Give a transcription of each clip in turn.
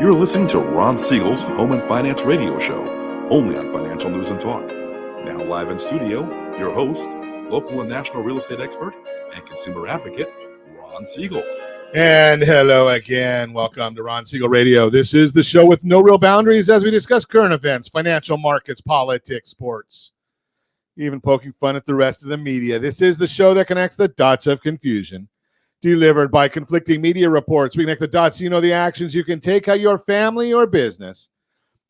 You're listening to Ron Siegel's Home and Finance Radio Show, only on Financial News and Talk. Now live in studio, your host, local and national real estate expert and consumer advocate, Ron Siegel. And hello again. Welcome to Ron Siegel Radio. This is the show with no real boundaries as we discuss current events, financial markets, politics, sports, even poking fun at the rest of the media. This is the show that connects the dots of confusion. Delivered by conflicting media reports, we connect the dots so you know the actions you can take, how your family or business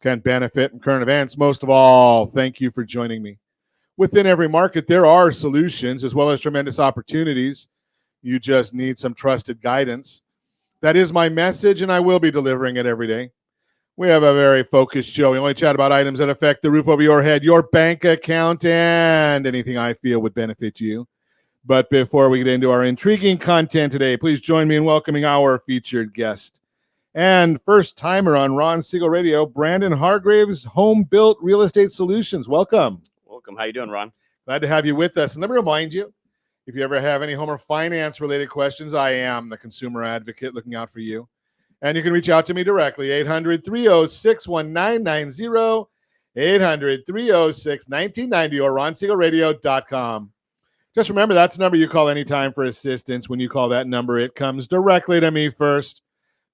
can benefit from current events. Most of all, thank you for joining me. Within every market, there are solutions as well as tremendous opportunities. You just need some trusted guidance. That is my message, and I will be delivering it every day. We have a very focused show. We only chat about items that affect the roof over your head, your bank account, and anything I feel would benefit you. But before we get into our intriguing content today, please join me in welcoming our featured guest and first timer on Ron Siegel Radio, Brandon Hargraves, Home Built Real Estate Solutions. Welcome. Welcome. How you doing, Ron? Glad to have you with us. And let me remind you, if you ever have any home or finance related questions, I am the consumer advocate looking out for you. And you can reach out to me directly, 800-306-1990, 800-306-1990, or ronsiegelradio.com. Just remember, that's the number you call anytime for assistance. When you call that number, it comes directly to me first.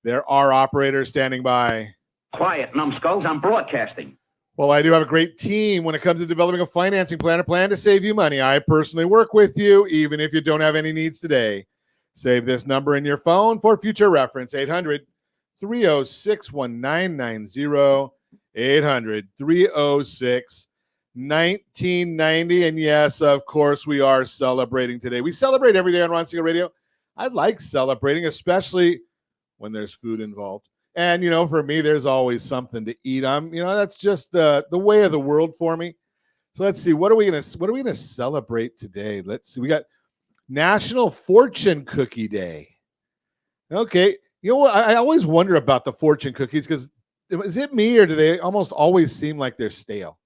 There are operators standing by. Quiet, numbskulls, I'm broadcasting. Well, I do have a great team when it comes to developing a financing plan, a plan to save you money. I personally work with you, even if you don't have any needs today. Save this number in your phone for future reference, 800-306-1990, 800-306-1990. And yes, of course, we are celebrating today. We celebrate every day on Ron Siegel Radio. I like celebrating, especially when there's food involved. And, for me, there's always something to eat. That's just the way of the world for me. So let's see, what are we gonna celebrate today? Let's see. We got National Fortune Cookie Day. Okay. You know what? I always wonder about the fortune cookies, because is it me or do they almost always seem like they're stale?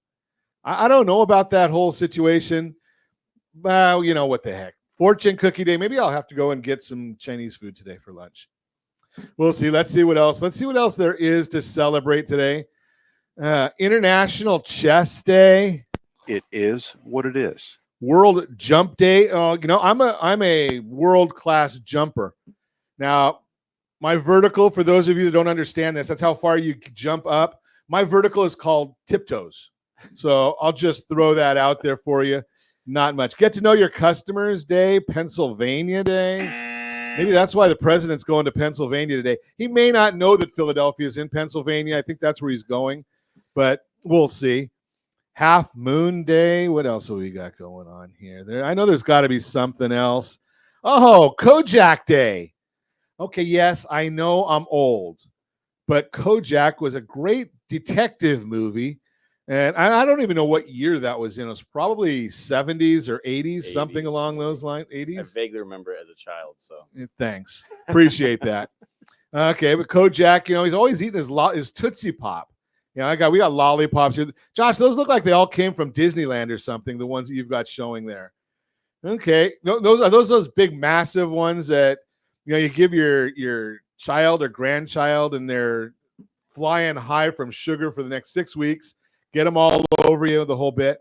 I don't know about that whole situation. Well, what the heck. Fortune Cookie Day. Maybe I'll have to go and get some Chinese food today for lunch. We'll see. Let's see what else there is to celebrate today. International Chess Day. It is what it is. World Jump Day. I'm a world-class jumper. Now, my vertical, for those of you that don't understand this, that's how far you jump up. My vertical is called tiptoes. So I'll just throw that out there for you. Not much. Get to know your customers day, Pennsylvania Day. Maybe that's why the president's going to Pennsylvania today. He may not know that Philadelphia is in Pennsylvania. I think that's where he's going, but we'll see. Half Moon Day. What else have we got going on here? I know there's got to be something else. Oh, Kojak Day. Okay, yes, I know I'm old, but Kojak was a great detective movie. And I don't even know what year that was in. It was probably 70s or 80s, something along those lines. 80s? I vaguely remember it as a child. So thanks. Appreciate that. Okay, but Kojak, he's always eating his Tootsie Pop. We got lollipops here. Josh, those look like they all came from Disneyland or something, the ones that you've got showing there. Okay. Those big, massive ones that, you give your child or grandchild and they're flying high from sugar for the next 6 weeks. Get them all over you, the whole bit.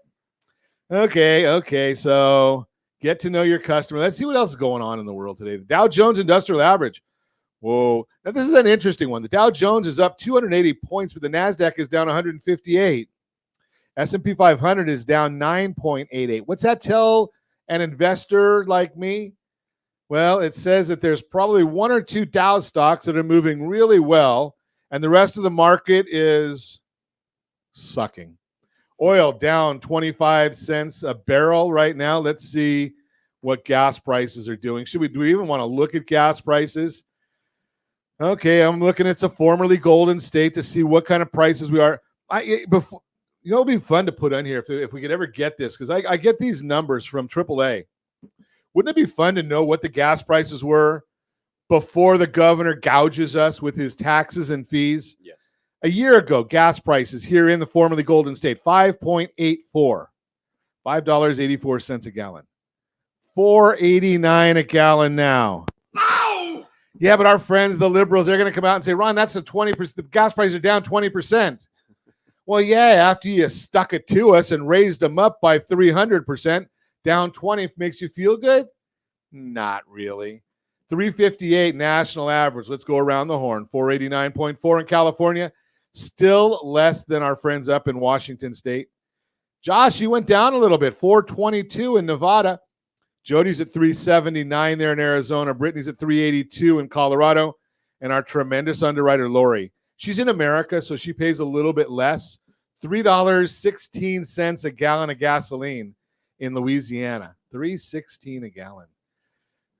Okay. So get to know your customer. Let's see what else is going on in the world today. The Dow Jones Industrial Average. Whoa. Now, this is an interesting one. The Dow Jones is up 280 points, but the NASDAQ is down 158. S&P 500 is down 9.88. What's that tell an investor like me? Well, it says that there's probably one or two Dow stocks that are moving really well, and the rest of the market is sucking. Oil down 25 cents a barrel right now. Let's see what gas prices are doing. Do we even want to look at gas prices? Okay, I'm looking at the formerly Golden State to see what kind of prices we are. It'd be fun to put on here if we could ever get this, because I get these numbers from AAA. Wouldn't it be fun to know what the gas prices were before the governor gouges us with his taxes and fees? yes. A year ago, gas prices here in the formerly Golden State, $5.84, $5.84 a gallon. $4.89 a gallon now. No! Yeah, but our friends, the liberals, they're going to come out and say, Ron, that's a 20%. The gas prices are down 20%. Well, yeah, after you stuck it to us and raised them up by 300%, down 20 makes you feel good? Not really. 358 national average. Let's go around the horn. 489.4 in California. Still less than our friends up in Washington State. Josh, you went down a little bit. 422 in Nevada. Jody's at 379 there in Arizona. Brittany's at 382 in Colorado. And our tremendous underwriter, Lori. She's in America, so she pays a little bit less. $3.16 a gallon of gasoline in Louisiana. $3.16 a gallon.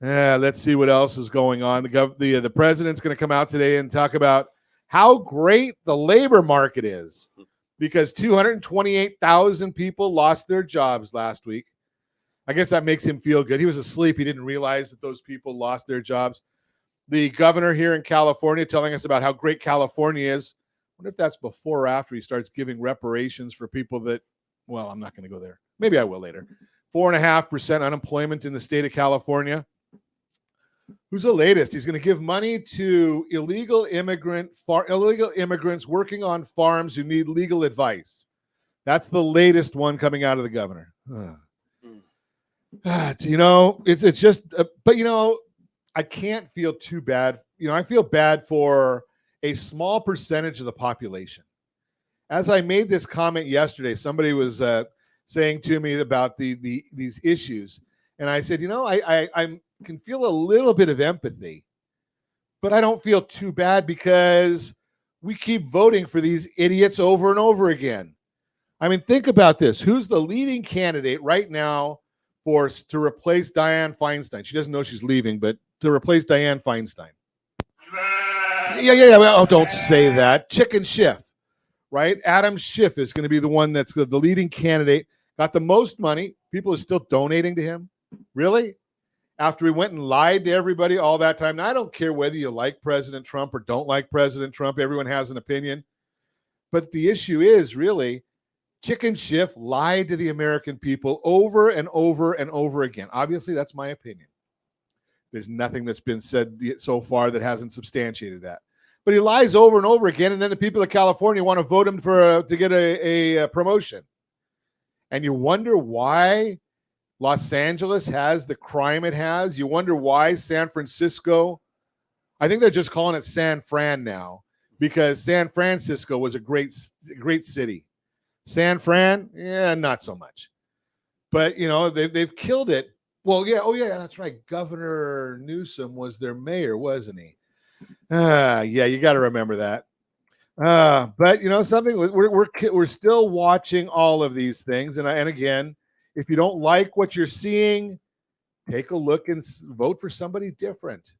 Let's see what else is going on. The president's going to come out today and talk about how great the labor market is, because 228,000 people lost their jobs last week. I guess that makes him feel good. He was asleep. He didn't realize that those people lost their jobs. The governor here in California telling us about how great California is. I wonder if that's before or after he starts giving reparations for people that, well, I'm not going to go there. Maybe I will later. 4.5% unemployment in the state of California. Who's the latest? He's going to give money to illegal immigrants working on farms who need legal advice. That's the latest one coming out of the governor. It's just, but I can't feel too bad. I feel bad for a small percentage of the population. As I made this comment yesterday, somebody was saying to me about these issues, and I said, I can feel a little bit of empathy, but I don't feel too bad because we keep voting for these idiots over and over again. I mean, think about this. Who's the leading candidate right now to replace Dianne Feinstein? She doesn't know she's leaving, but to replace Dianne Feinstein. Yeah. Well, don't say that. Chicken Schiff, right? Adam Schiff is going to be the one that's the leading candidate. Got the most money. People are still donating to him. Really? After he went and lied to everybody all that time. Now, I don't care whether you like President Trump or don't like President Trump. Everyone has an opinion. But the issue is really, Chicken Schiff lied to the American people over and over and over again. Obviously, that's my opinion. There's nothing that's been said so far that hasn't substantiated that. But he lies over and over again, and then the people of California want to vote him to get a promotion. And you wonder why Los Angeles has the crime it has. You wonder why San Francisco, I think they're just calling it San Fran now, because San Francisco was a great city. San Fran, yeah, not so much. But, they've killed it. Well, yeah, that's right. Governor Newsom was their mayor, wasn't he? Yeah, you got to remember that. But, something, we're still watching all of these things. And again, if you don't like what you're seeing, take a look and vote for somebody different.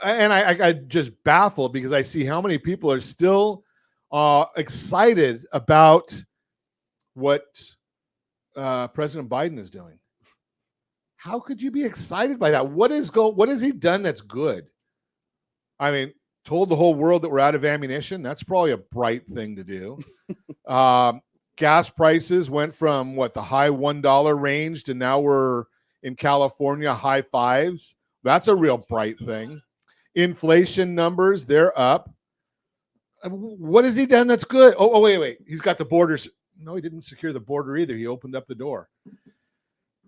And I just baffled because I see how many people are still excited about what President Biden is doing. How could you be excited by that? What has he done that's good? I mean, told the whole world that we're out of ammunition. That's probably a bright thing to do. Gas prices went from the high $1 range to now we're in California, high fives. That's a real bright thing. Inflation numbers, they're up. What has he done that's good? Oh, wait. He's got the borders. No, he didn't secure the border either. He opened up the door.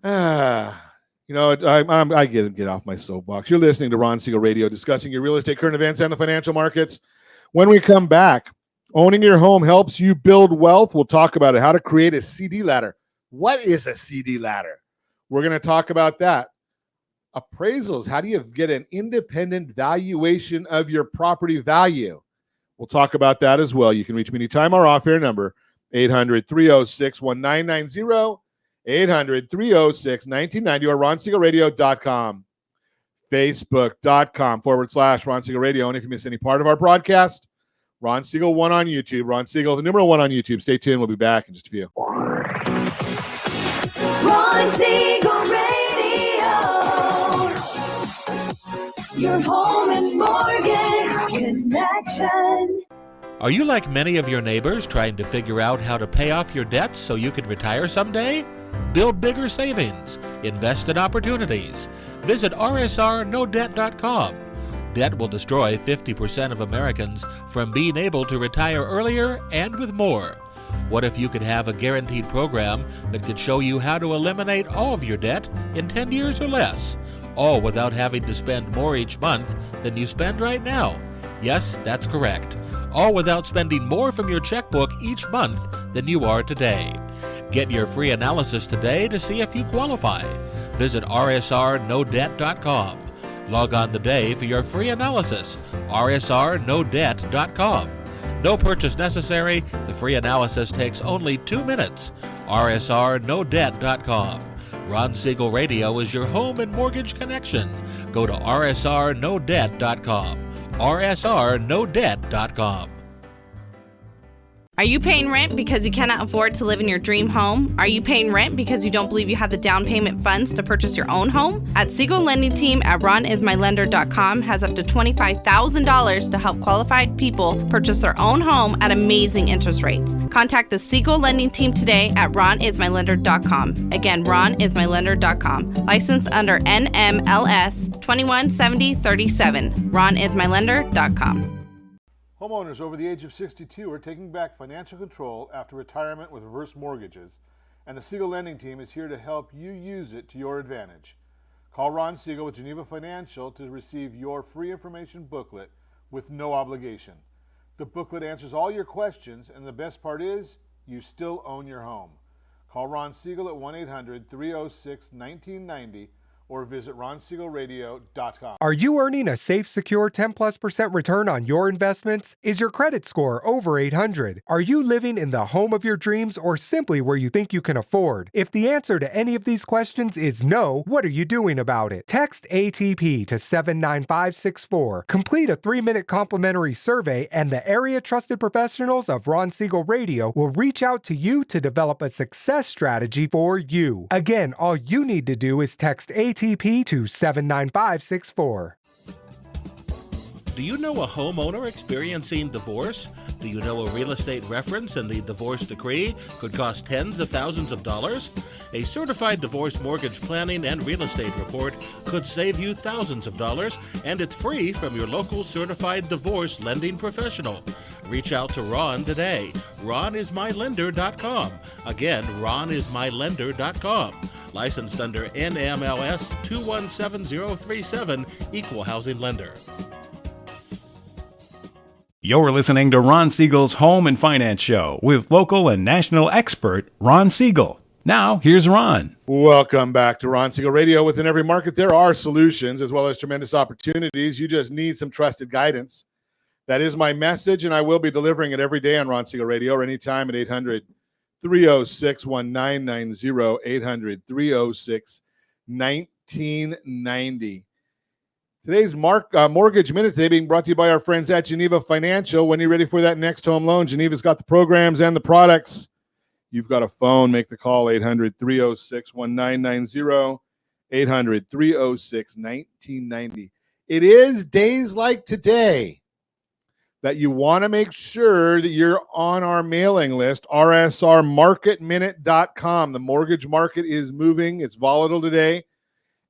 I get off my soapbox. You're listening to Ron Siegel Radio, discussing your real estate, current events, and the financial markets. When we come back, owning your home helps you build wealth. We'll talk about it, how to create a CD ladder. What is a CD ladder? We're going to talk about that. Appraisals, how do you get an independent valuation of your property value? We'll talk about that as well. You can reach me anytime. Our off-air number, 800-306-1990, 800-306-1990, or RonSiegelRadio.com, Facebook.com/Ron Siegel Radio. And if you miss any part of our broadcast, Ron Siegel 1 on YouTube. Ron Siegel, the number 1 on YouTube. Stay tuned. We'll be back in just a few. Ron Siegel Radio, your home and mortgage connection. Are you like many of your neighbors trying to figure out how to pay off your debts so you could retire someday? Build bigger savings. Invest in opportunities. Visit rsrnodebt.com. Debt will destroy 50% of Americans from being able to retire earlier and with more. What if you could have a guaranteed program that could show you how to eliminate all of your debt in 10 years or less, all without having to spend more each month than you spend right now? Yes, that's correct. All without spending more from your checkbook each month than you are today. Get your free analysis today to see if you qualify. Visit rsrnodebt.com. Log on today for your free analysis. rsrnodebt.com. No purchase necessary. The free analysis takes only 2 minutes. rsrnodebt.com. Ron Siegel Radio is your home and mortgage connection. Go to rsrnodebt.com. rsrnodebt.com. Are you paying rent because you cannot afford to live in your dream home? Are you paying rent because you don't believe you have the down payment funds to purchase your own home? At Siegel Lending Team at RonIsMyLender.com has up to $25,000 to help qualified people purchase their own home at amazing interest rates. Contact the Siegel Lending Team today at RonIsMyLender.com. Again, RonIsMyLender.com. Licensed under NMLS 217037. RonIsMyLender.com. Homeowners over the age of 62 are taking back financial control after retirement with reverse mortgages, and the Siegel Lending Team is here to help you use it to your advantage. Call Ron Siegel with Geneva Financial to receive your free information booklet with no obligation. The booklet answers all your questions, and the best part is, you still own your home. Call Ron Siegel at 1-800-306-1990 or visit ronsiegelradio.com. Are you earning a safe, secure 10+% return on your investments? Is your credit score over 800? Are you living in the home of your dreams or simply where you think you can afford? If the answer to any of these questions is no, what are you doing about it? Text ATP to 79564. Complete a 3-minute complimentary survey, and the area trusted professionals of Ron Siegel Radio will reach out to you to develop a success strategy for you. Again, all you need to do is text ATP to 79564. Do you know a homeowner experiencing divorce? Do you know a real estate reference and the divorce decree could cost tens of thousands of dollars? A certified divorce mortgage planning and real estate report could save you thousands of dollars, and it's free from your local certified divorce lending professional. Reach out to Ron today. RonIsMyLender.com. Again, RonIsMyLender.com. Licensed under NMLS 217037, Equal Housing Lender. You're listening to Ron Siegel's Home and Finance Show with local and national expert Ron Siegel. Now, here's Ron. Welcome back to Ron Siegel Radio. Within every market, there are solutions as well as tremendous opportunities. You just need some trusted guidance. That is my message, and I will be delivering it every day on Ron Siegel Radio or anytime at 800-306-1990, 800-306-1990. Today's Mortgage Minute today being brought to you by our friends at Geneva Financial. When you're ready for that next home loan, Geneva's got the programs and the products. You've got a phone, make the call, 800-306-1990, 800-306-1990. It is days like today that you want to make sure that you're on our mailing list, rsrmarketminute.com. The mortgage market is moving. It's volatile today.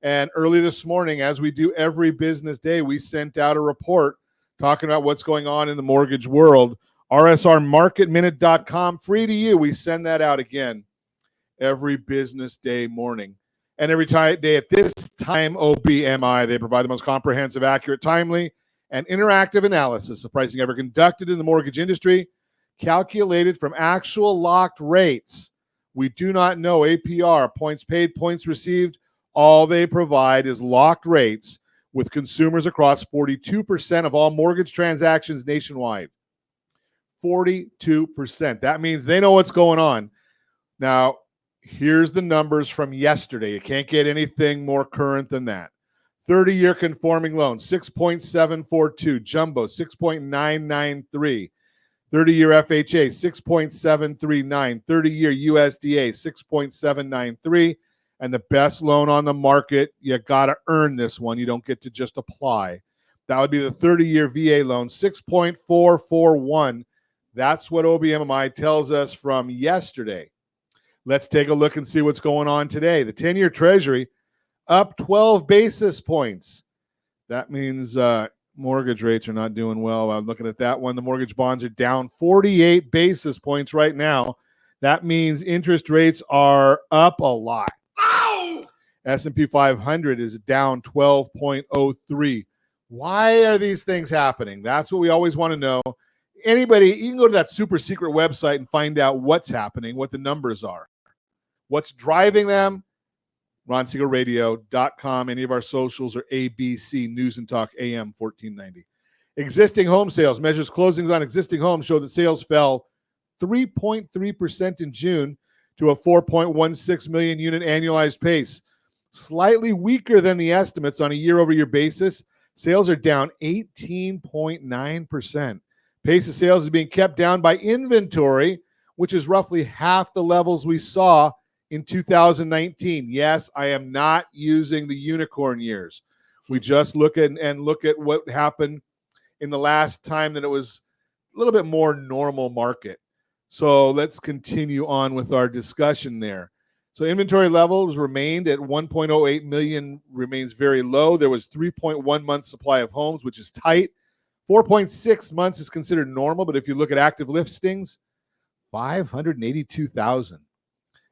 And early this morning, as we do every business day, we sent out a report talking about what's going on in the mortgage world. rsrmarketminute.com, free to you. We send that out again every business day morning. And every day at this time, OBMI, they provide the most comprehensive, accurate, timely, and interactive analysis of pricing ever conducted in the mortgage industry, calculated from actual locked rates. We do not know APR, points paid, points received. All they provide is locked rates with consumers across 42% of all mortgage transactions nationwide. 42%. That means they know what's going on. Now, here's the numbers from yesterday. You can't get anything more current than that. 30-year conforming loan, 6.742. Jumbo, 6.993. 30-year FHA, 6.739. 30-year USDA, 6.793. And the best loan on the market, you got to earn this one. You don't get to just apply. That would be the 30-year VA loan, 6.441. That's what OBMI tells us from yesterday. Let's take a look and see what's going on today. The 10-year Treasury up 12 basis points. That means mortgage rates are not doing well. I'm looking at that one. The mortgage bonds are down 48 basis points right now. That means interest rates are up a lot. S&P 500 is down 12.03. Why are these things happening? That's what we always want to know. Anybody, you can go to that super secret website and find out what's happening, what the numbers are, what's driving them. RonSiegelRadio.com. Any of our socials are ABC News and Talk AM 1490. Existing home sales measures closings on existing homes show that sales fell 3.3% in June to a 4.16 million unit annualized pace. Slightly weaker than the estimates on a year-over-year basis. Sales are down 18.9%. Pace of sales is being kept down by inventory, which is roughly half the levels we saw in 2019. Yes, I am not using the unicorn years. We just look at what happened in the last time that it was a little bit more normal market. So let's continue on with our discussion there. So inventory levels remained at 1.08 million, remains very low. There was 3.1 months supply of homes, which is tight. 4.6 months is considered normal, but if you look at active listings, 582,000.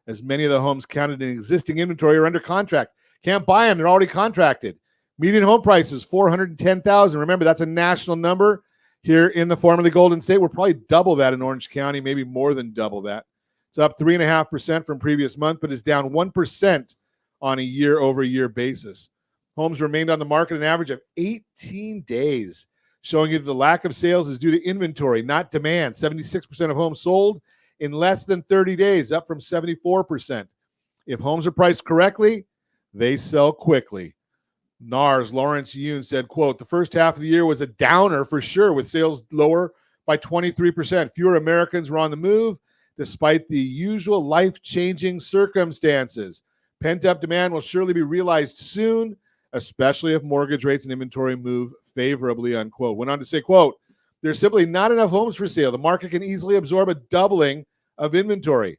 As many of the homes counted in existing inventory are under contract. Can't buy them. They're already contracted. Median home prices, $410,000. Remember, that's a national number. Here in the formerly Golden State, we're probably double that in Orange County, maybe more than double that. It's up 3.5% from previous month, but is down 1% on a year-over-year basis. Homes remained on the market an average of 18 days, showing you that the lack of sales is due to inventory, not demand. 76% of homes sold in less than 30 days, up from 74%. If homes are priced correctly, they sell quickly. NAR's Lawrence Yoon said, quote, the first half of the year was a downer for sure, with sales lower by 23%. Fewer Americans were on the move despite the usual life-changing circumstances. Pent-up demand will surely be realized soon, especially if mortgage rates and inventory move favorably, unquote. Went on to say, quote, there's simply not enough homes for sale. The market can easily absorb a doubling of inventory.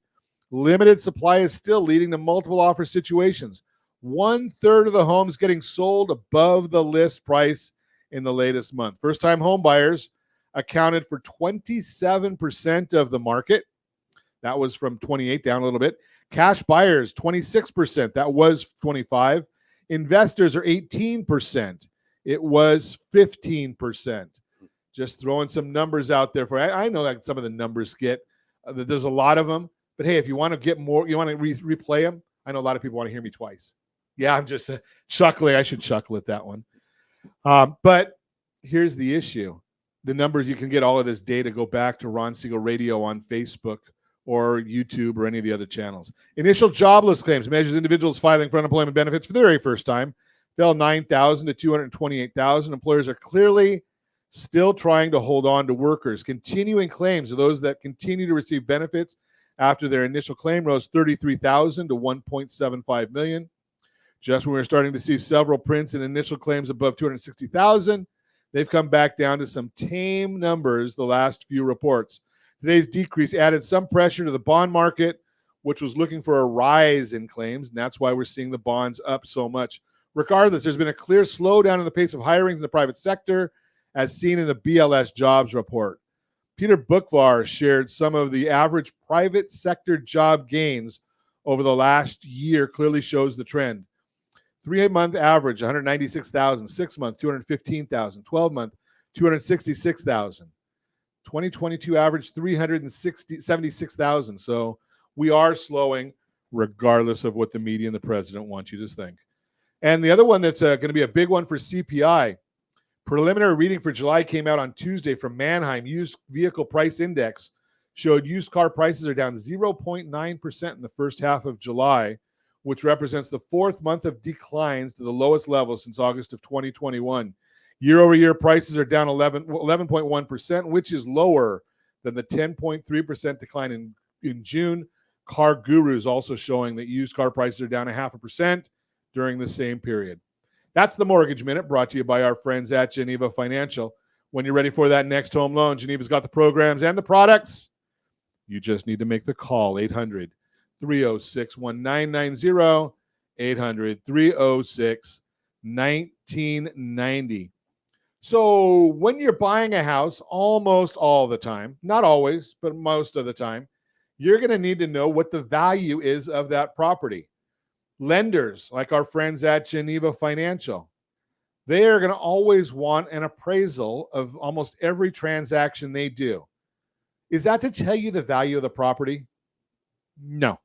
Limited supply is still leading to multiple offer situations. 1/3 of the homes getting sold above the list price in the latest month. First-time home buyers accounted for 27% of the market. That was from 28 down a little bit. Cash buyers, 26%. That was 25. Investors are 18%. It was 15%. Just throwing some numbers out there for you. I know that some of the numbers there's a lot of them. But hey, if you want to get more, you want to replay them, I know a lot of people want to hear me twice. Yeah, I'm just chuckling. I should chuckle at that one. But here's the issue. The numbers, you can get all of this data, go back to Ron Siegel Radio on Facebook or YouTube or any of the other channels. Initial jobless claims measures individuals filing for unemployment benefits for the very first time. Fell 9,000 to 228,000. Employers are clearly still trying to hold on to workers. Continuing claims of those that continue to receive benefits after their initial claim rose 33,000 to 1.75 million. Just when we were starting to see several prints and initial claims above 260,000, they've come back down to some tame numbers the last few reports. Today's decrease added some pressure to the bond market, which was looking for a rise in claims, and that's why we're seeing the bonds up so much. Regardless, there's been a clear slowdown in the pace of hirings in the private sector, as seen in the BLS jobs report. Peter Bookvar shared some of the average private sector job gains over the last year, clearly shows the trend. 3-month average, 196,000. 6-month, 215,000. 12-month, 266,000. 2022 average, 376,000. So we are slowing, regardless of what the media and the president want you to think. And the other one that's going to be a big one for CPI, preliminary reading for July came out on Tuesday from Manheim. Used vehicle price index showed used car prices are down 0.9% in the first half of July, which represents the fourth month of declines to the lowest level since August of 2021. Year-over-year prices are down 11.1%, which is lower than the 10.3% decline in June. Car Guru is also showing that used car prices are down 0.5% during the same period. That's the Mortgage Minute, brought to you by our friends at Geneva Financial. When you're ready for that next home loan, Geneva's got the programs and the products. You just need to make the call, 800-306-1990, 800-306-1990. So when you're buying a house, almost all the time, not always, but most of the time, you're going to need to know what the value is of that property. Lenders, like our friends at Geneva Financial, they are going to always want an appraisal of almost every transaction they do. Is that to tell you the value of the property? No.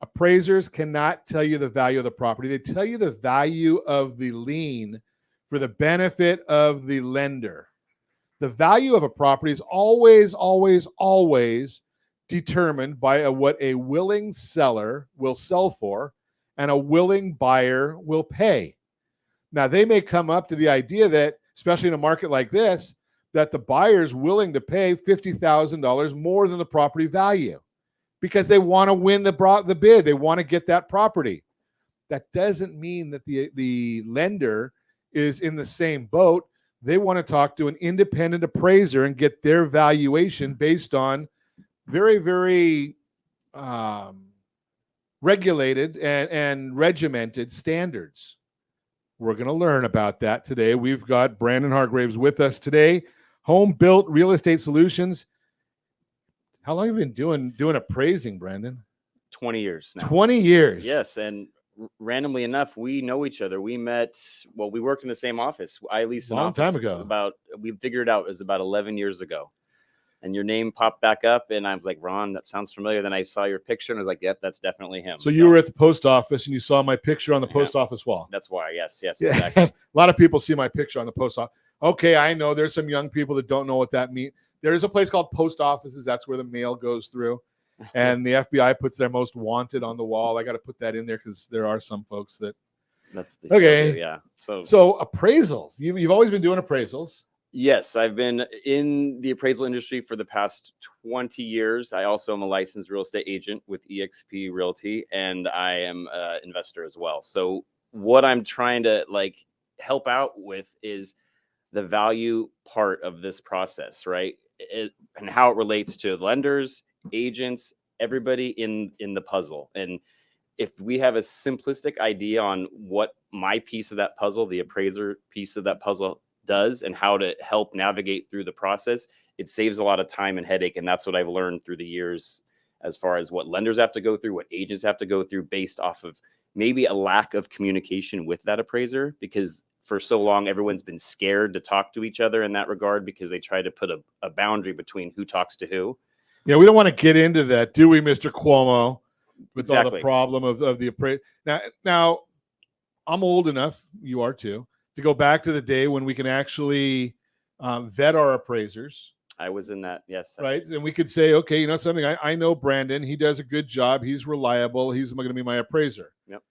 Appraisers cannot tell you the value of the property. They tell you the value of the lien for the benefit of the lender. The value of a property is always, always, always determined by what a willing seller will sell for and a willing buyer will pay. Now, they may come up to the idea that, especially in a market like this, that the buyer's willing to pay $50,000 more than the property value because they want to win the bid. They want to get that property. That doesn't mean that the lender is in the same boat. They want to talk to an independent appraiser and get their valuation based on very, very regulated and regimented standards. We're going to learn about that today. We've got Brandon Hargraves with us today, Home Built Real Estate Solutions. How long have you been doing appraising, Brandon? 20 years now. 20 years. Yes, and randomly enough, we know each other. We met, well, we worked in the same office. I leased an Long office time ago. We figured it out, it was about 11 years ago. And your name popped back up, and I was like, Ron, that sounds familiar. Then I saw your picture, and I was like, yep, that's definitely him. So you were at the post office, and you saw my picture on the post office wall. That's why, yes, Yeah. exactly. A lot of people see my picture on the post office. Okay, I know there's some young people that don't know what that means. There is a place called post offices. That's where the mail goes through. And the FBI puts their most wanted on the wall. I got to put that in there because there are some folks that. That's the Okay. yeah. So appraisals. You've always been doing appraisals. yes, I've been in the appraisal industry for the past 20 years. I also am a licensed real estate agent with eXp Realty, and I am an investor as well. So what I'm trying to help out with is the value part of this process, right? And how it relates to lenders, agents, everybody in the puzzle. And if we have a simplistic idea on what my piece of that puzzle, the appraiser piece of that puzzle does and how to help navigate through the process, it saves a lot of time and headache. And that's what I've learned through the years as far as what lenders have to go through, what agents have to go through based off of maybe a lack of communication with that appraiser, because for so long, everyone's been scared to talk to each other in that regard because they try to put a boundary between who talks to who. Yeah, we don't want to get into that, do we, Mr. Cuomo? With all the Exactly. problem of the appraisal. Now, I'm old enough, you are too, to go back to the day when we can actually vet our appraisers, I was in that, yes. right? And we could say, okay, you know something, I know Brandon, he does a good job, he's reliable, he's going to be my appraiser. Yep.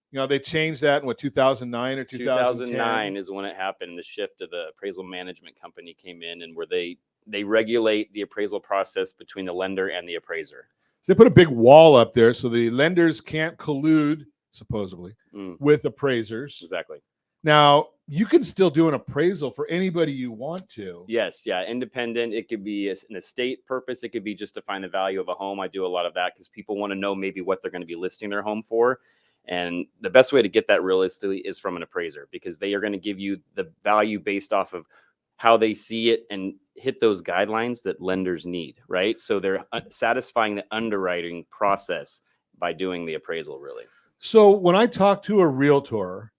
You know, they changed that in 2009 or 2010? 2009 is when it happened. The shift of the appraisal management company came in, and where they regulate the appraisal process between the lender and the appraiser. So they put a big wall up there so the lenders can't collude, supposedly, with appraisers. Exactly. Now, you can still do an appraisal for anybody you want to. Yes, yeah, independent. It could be an estate purpose. It could be just to find the value of a home. I do a lot of that because people want to know maybe what they're going to be listing their home for. And the best way to get that realistically is from an appraiser, because they are going to give you the value based off of how they see it and hit those guidelines that lenders need, right? So they're satisfying the underwriting process by doing the appraisal, really. So when I talk to a realtor,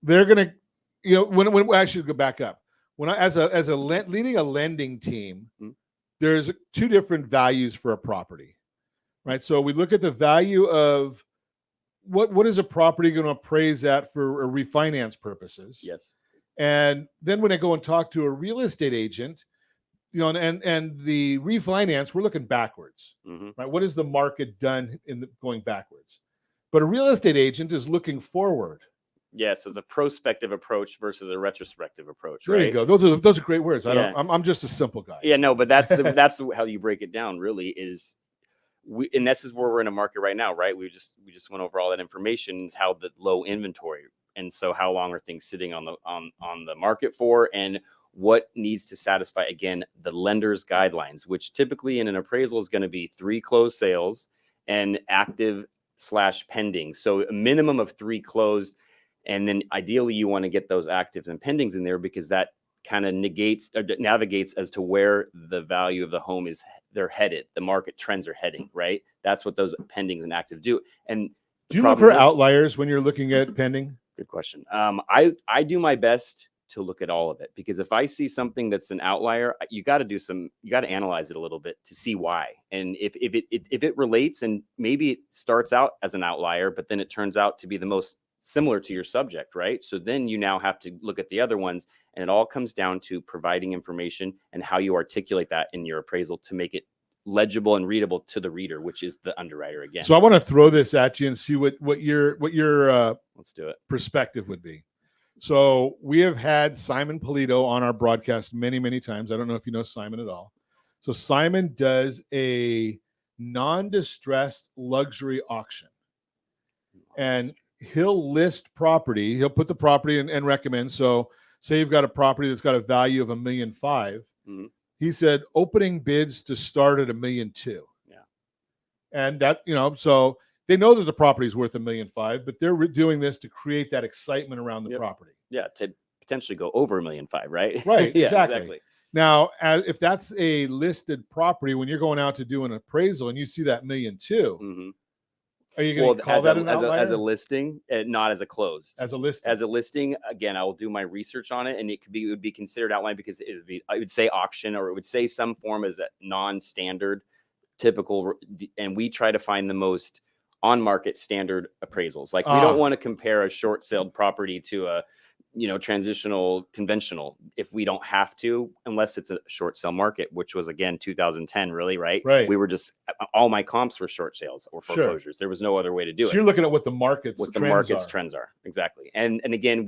they're going to, you know, when I should go back up. When I, leading a lending team, there's two different values for a property, right? So we look at the value of what is a property going to appraise at for refinance purposes. Yes. And then when I go and talk to a real estate agent, you know, and the refinance, we're looking backwards, right? What has the market done going backwards? But a real estate agent is looking forward. Yes, as a prospective approach versus a retrospective approach. There right? you go. Those are great words. Yeah. I'm just a simple guy. Yeah, no, but that's how you break it down. Really, is and this is where we're in a market right now, right? We just went over all that information. Is how the low inventory, and so how long are things sitting on the market for, and what needs to satisfy again the lender's guidelines, which typically in an appraisal is going to be 3 closed sales and active/pending. So a minimum of 3 closed. And then ideally you want to get those actives and pendings in there because that kind of negates or navigates as to where the value of the home is, they're headed, the market trends are heading, right? That's what those pendings and active do. And do you look for outliers when you're looking at pending? Good question. I do my best to look at all of it, because if I see something that's an outlier, you got to analyze it a little bit to see why. And if it relates, and maybe it starts out as an outlier, but then it turns out to be the most similar to your subject, right? So then you now have to look at the other ones, and it all comes down to providing information and how you articulate that in your appraisal to make it legible and readable to the reader, which is the underwriter again. So I want to throw this at you and see what your let's do it perspective would be. So we have had Simon Polito on our broadcast many, many times. I don't know if you know Simon at all. So Simon does a non-distressed luxury auction, and he'll list property. He'll put the property and recommend. So say you've got a property that's got a value of $1.5 million. Mm-hmm. He said opening bids to start at $1.2 million. Yeah. And that, so they know that the property is worth $1.5 million, but they're doing this to create that excitement around the property. Yeah. To potentially go over $1.5 million, right? Right. Yeah, exactly. Now, if that's a listed property, when you're going out to do an appraisal and you see that $1.2 million, mm-hmm. Are you going to call that an outlier? As a listing, not as a closed? As a listing. As a listing, again, I will do my research on it, and it would be considered outline because I would say auction, or it would say some form as a non-standard, typical, and we try to find the most on-market standard appraisals. Like we don't want to compare a short-sailed property to a transitional conventional if we don't have to, unless it's a short sale market, which was again 2010, really, right? We were just, all my comps were short sales or foreclosures. Sure. There was no other way to do it. So you're looking at what the market's trends are. Exactly. And again,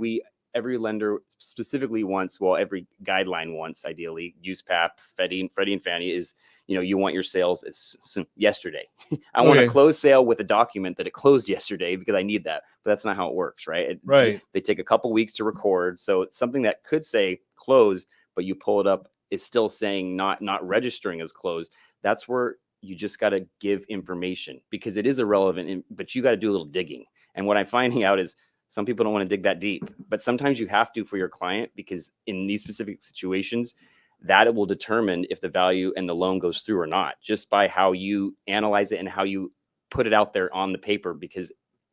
every lender specifically wants, every guideline wants, ideally, USPAP, Freddie and Fannie is, you want your sales as soon yesterday. I want a closed sale with a document that it closed yesterday because I need that. But that's not how it works, right? They take a couple weeks to record. So it's something that could say closed, but you pull it up, it's still saying not registering as closed. That's where you just got to give information because it is irrelevant, but you got to do a little digging. And what I'm finding out is some people don't want to dig that deep, but sometimes you have to for your client, because in these specific situations, that it will determine if the value and the loan goes through or not, just by how you analyze it and how you put it out there on the paper. Because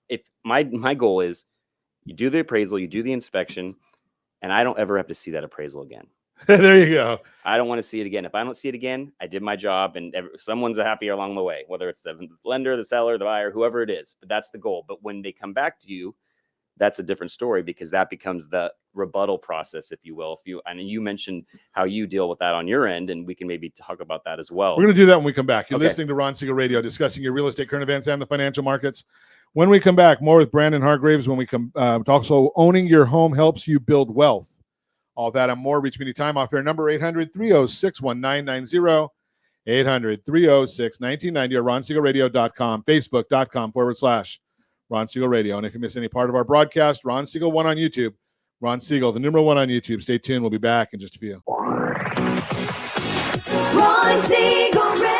if my goal is you do the appraisal, you do the inspection, and I don't ever have to see that appraisal again. There you go. I don't want to see it again. If I don't see it again, I did my job, and someone's happier along the way, whether it's the lender, the seller, the buyer, whoever it is. But that's the goal. But when they come back to you, that's a different story, because that becomes the rebuttal process, if you will. And you mentioned how you deal with that on your end, and we can maybe talk about that as well. We're going to do that when we come back. You're listening to Ron Siegel Radio, discussing your real estate current events and the financial markets. When we come back, more with Brandon Hargraves. When we come, also owning your home helps you build wealth. All that and more. Reach me anytime. Off air number 800-306-1990, 800-306-1990, or RonSiegelRadio.com, Facebook.com/Ron Siegel Radio. And if you miss any part of our broadcast, Ron Siegel 1 on YouTube. Ron Siegel, the number 1 on YouTube. Stay tuned. We'll be back in just a few. Ron Siegel Radio.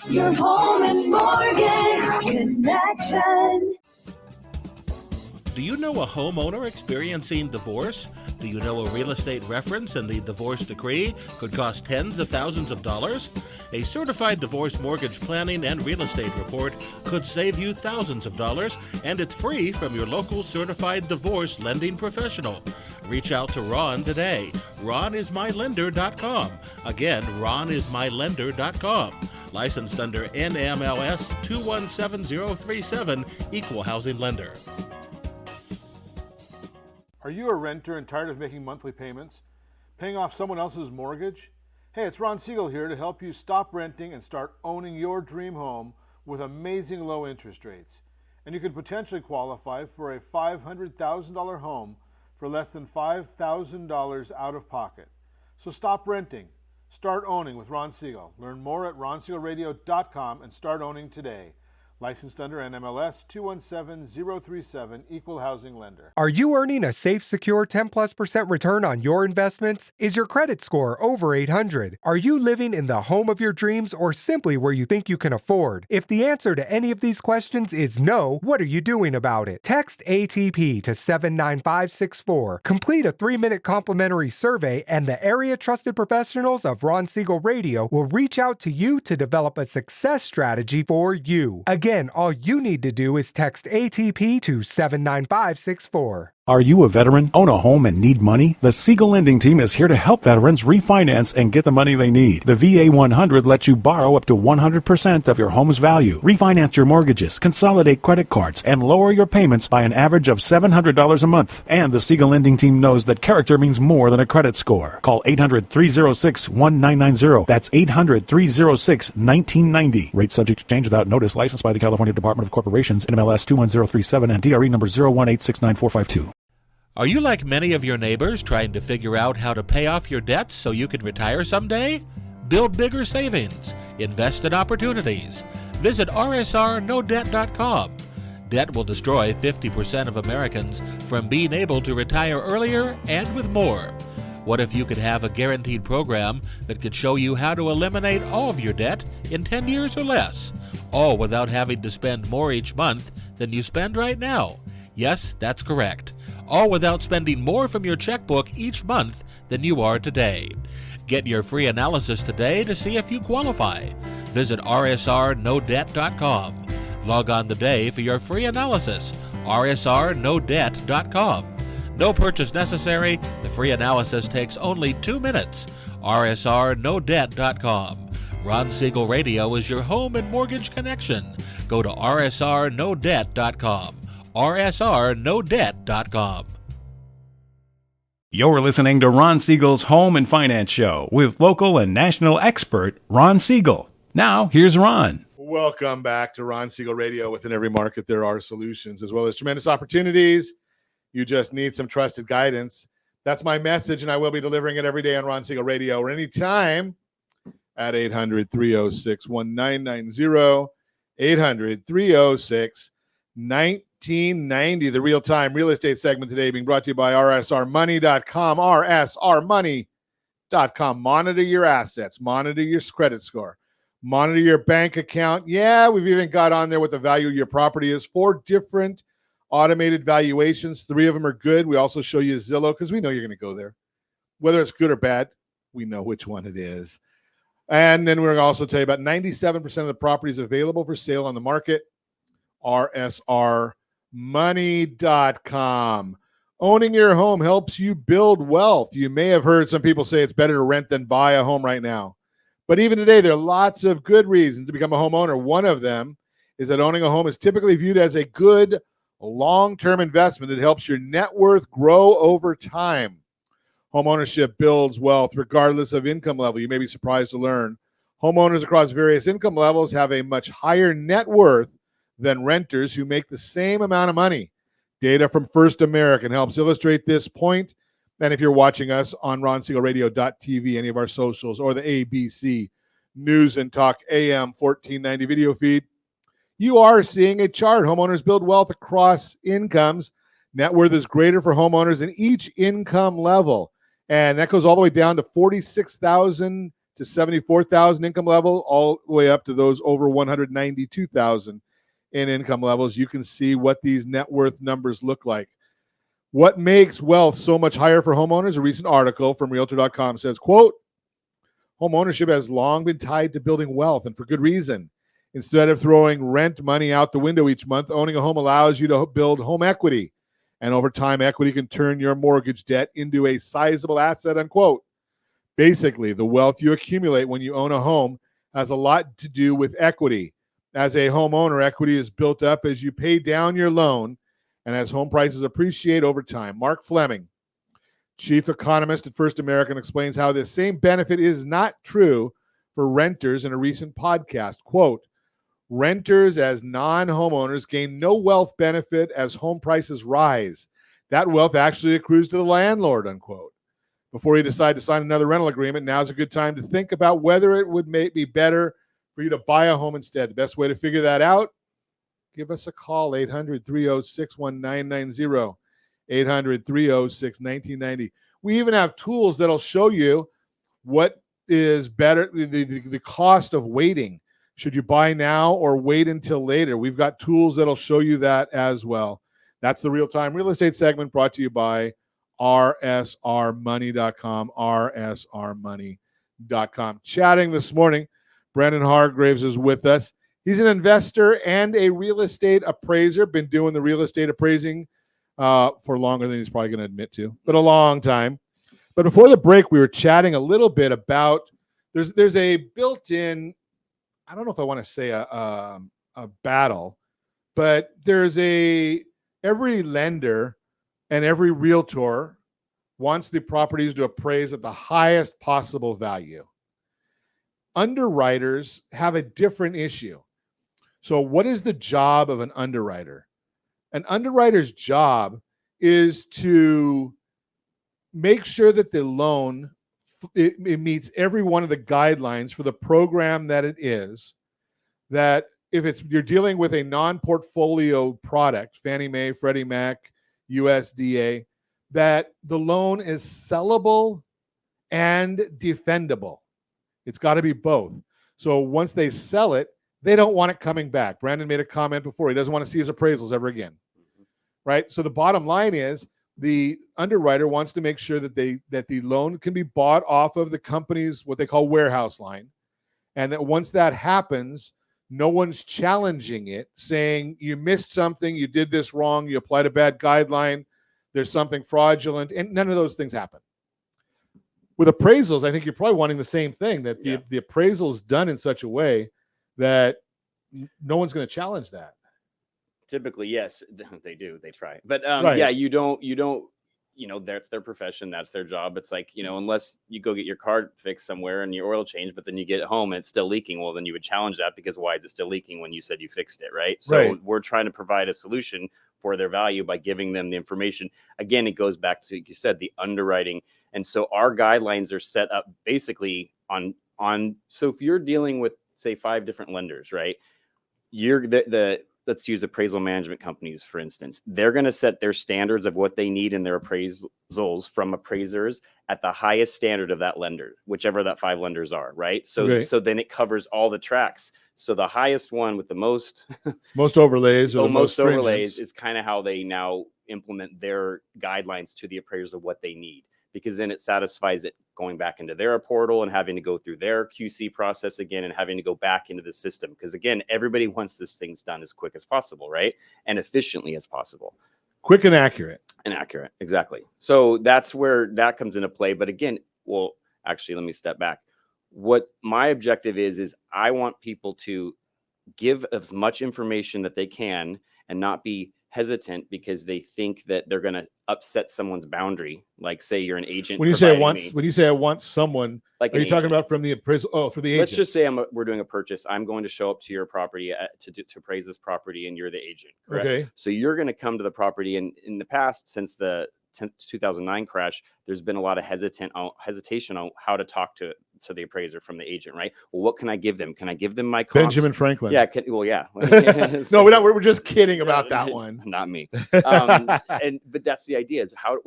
Your home and mortgage connection. Do you know a homeowner experiencing divorce? Do you know a real estate reference and the divorce decree could cost tens of thousands of dollars? A certified divorce mortgage planning and real estate report could save you thousands of dollars, and it's free from your local certified divorce lending professional. Reach out to Ron today. RonIsMyLender.com. Again, RonIsMyLender.com. Licensed under NMLS 217037, Equal Housing Lender. Are you a renter and tired of making monthly payments? Paying off someone else's mortgage? Hey, it's Ron Siegel here to help you stop renting and start owning your dream home with amazing low interest rates. And you could potentially qualify for a $500,000 home for less than $5,000 out of pocket. So stop renting. Start owning with Ron Siegel. Learn more at RonSiegelRadio.com and start owning today. Licensed under NMLS 217037, Equal Housing Lender. Are you earning a safe, secure 10+% return on your investments? Is your credit score over 800? Are you living in the home of your dreams or simply where you think you can afford? If the answer to any of these questions is no, what are you doing about it? Text ATP to 79564. Complete a 3-minute complimentary survey, and the area trusted professionals of Ron Siegel Radio will reach out to you to develop a success strategy for you. Again, all you need to do is text ATP to 79564. Are you a veteran, own a home, and need money? The Siegel Lending Team is here to help veterans refinance and get the money they need. The VA 100 lets you borrow up to 100% of your home's value, refinance your mortgages, consolidate credit cards, and lower your payments by an average of $700 a month. And the Siegel Lending Team knows that character means more than a credit score. Call 800-306-1990. That's 800-306-1990. Rate subject to change without notice. Licensed by the California Department of Corporations, NMLS 21037, and DRE number 018694452. Are you like many of your neighbors trying to figure out how to pay off your debts so you can retire someday? Build bigger savings. Invest in opportunities. Visit rsrnodebt.com. Debt will destroy 50% of Americans from being able to retire earlier and with more. What if you could have a guaranteed program that could show you how to eliminate all of your debt in 10 years or less, all without having to spend more each month than you spend right now? Yes, that's correct. All without spending more from your checkbook each month than you are today. Get your free analysis today to see if you qualify. Visit rsrnodebt.com. Log on today for your free analysis. rsrnodebt.com. No purchase necessary. The free analysis takes only 2 minutes. rsrnodebt.com. Ron Siegel Radio is your home and mortgage connection. Go to rsrnodebt.com. rsrnodebt.com. You're listening to Ron Siegel's Home and Finance Show with local and national expert Ron Siegel. Now, here's Ron. Welcome back to Ron Siegel Radio. Within every market, there are solutions as well as tremendous opportunities. You just need some trusted guidance. That's my message, and I will be delivering it every day on Ron Siegel Radio or anytime at 800-306-1990, 800-306-1990. The real-time real estate segment today being brought to you by rsrmoney.com, rsrmoney.com. Monitor your assets, monitor your credit score, monitor your bank account. Yeah, we've even got on there what the value of your property is. 4 different automated valuations. 3 of them are good. We also show you Zillow because we know you're going to go there. Whether it's good or bad, we know which one it is. And then we're going to also tell you about 97% of the properties available for sale on the market. rsrmoney.com. Owning your home helps you build wealth. You may have heard some people say it's better to rent than buy a home right now. But even today, there are lots of good reasons to become a homeowner. One of them is that owning a home is typically viewed as a good long-term investment that helps your net worth grow over time. Home ownership builds wealth regardless of income level. You may be surprised to learn homeowners across various income levels have a much higher net worth than renters who make the same amount of money. Data from First American helps illustrate this point. And if you're watching us on RonSiegelRadio.tv, any of our socials, or the ABC News and Talk AM 1490 video feed, you are seeing a chart. Homeowners build wealth across incomes. Net worth is greater for homeowners in each income level. And that goes all the way down to 46,000 to 74,000 income level, all the way up to those over 192,000 in income levels. You can see what these net worth numbers look like. What makes wealth so much higher for homeowners? A recent article from Realtor.com says, quote, home ownership has long been tied to building wealth, and for good reason. Instead of throwing rent money out the window each month, owning a home allows you to build home equity. And over time, equity can turn your mortgage debt into a sizable asset, unquote. Basically, the wealth you accumulate when you own a home has a lot to do with equity. As a homeowner, equity is built up as you pay down your loan and as home prices appreciate over time. Mark Fleming, chief economist at First American, explains how this same benefit is not true for renters in a recent podcast. Quote, renters as non-homeowners gain no wealth benefit as home prices rise. That wealth actually accrues to the landlord, unquote. Before you decide to sign another rental agreement, now's a good time to think about whether it would be better for you to buy a home instead. The best way to figure that out give us a call, 800-306-1990, 800-306-1990. We even have tools that'll show you what is better, the cost of waiting. Should you buy now or wait until later? We've got tools that'll show you that as well. That's the real-time real estate segment brought to you by rsrmoney.com, rsrmoney.com. Chatting this morning, Brandon Hargraves is with us. He's an investor and a real estate appraiser, been doing the real estate appraising for longer than he's probably going to admit to, but a long time. But before the break, we were chatting a little bit about there's a built-in, I don't know if I want to say a battle, but every lender and every realtor wants the properties to appraise at the highest possible value. Underwriters have a different issue. So what is the job of an underwriter? An underwriter's job is to make sure that the loan it meets every one of the guidelines for the program that it is, that if you're dealing with a non-portfolio product, Fannie Mae, Freddie Mac, USDA, that the loan is sellable and defendable. It's got to be both. So once they sell it, they don't want it coming back. Brandon made a comment before. He doesn't want to see his appraisals ever again, right? So the bottom line is the underwriter wants to make sure that the loan can be bought off of the company's, what they call warehouse line. And that once that happens, no one's challenging it, saying you missed something, you did this wrong, you applied a bad guideline, there's something fraudulent, and none of those things happen. With appraisals, I think you're probably wanting the same thing, that the appraisal's done in such a way that no one's going to challenge that. Typically, yes, they do. They try. But Right. yeah, you don't, that's their profession. That's their job. It's like, unless you go get your car fixed somewhere and your oil changed, but then you get home and it's still leaking. Well, then you would challenge that because why is it still leaking when you said you fixed it, right? So Right. we're trying to provide a solution for their value by giving them the information. Again, it goes back to, like you said, the underwriting. And so our guidelines are set up basically on, so if you're dealing with, say, 5 different lenders, right? You're let's use appraisal management companies, for instance. They're going to set their standards of what they need in their appraisals from appraisers at the highest standard of that lender, whichever that 5 lenders are, right? So, Okay. So then it covers all the tracks. So the highest one with the most overlays or the most most overlays stringent. is kind of how they now implement their guidelines to the appraisers of what they need, because then it satisfies it going back into their portal and having to go through their QC process again and having to go back into the system. Because again, everybody wants this things done as quick as possible, right? And efficiently as possible. Quick and accurate. And accurate, exactly. So that's where that comes into play. But again, well, actually, let me step back. What my objective is I want people to give as much information that they can and not be hesitant because they think that they're going to upset someone's boundary. Like, say you're an agent. When you say I want someone, like, are you talking about from the appraisal? Oh, for the agent. Let's just say we're doing a purchase. I'm going to show up to your property to appraise this property, and you're the agent. Correct? Okay. So you're going to come to the property, and in the past, since the 2009 crash, there's been a lot of hesitation on how to talk to the appraiser from the agent, right? Well, what can I give them? Can I give them my comps? Benjamin Franklin? Yeah. Yeah. No, we're just kidding about that one. Not me. But that's the idea, is how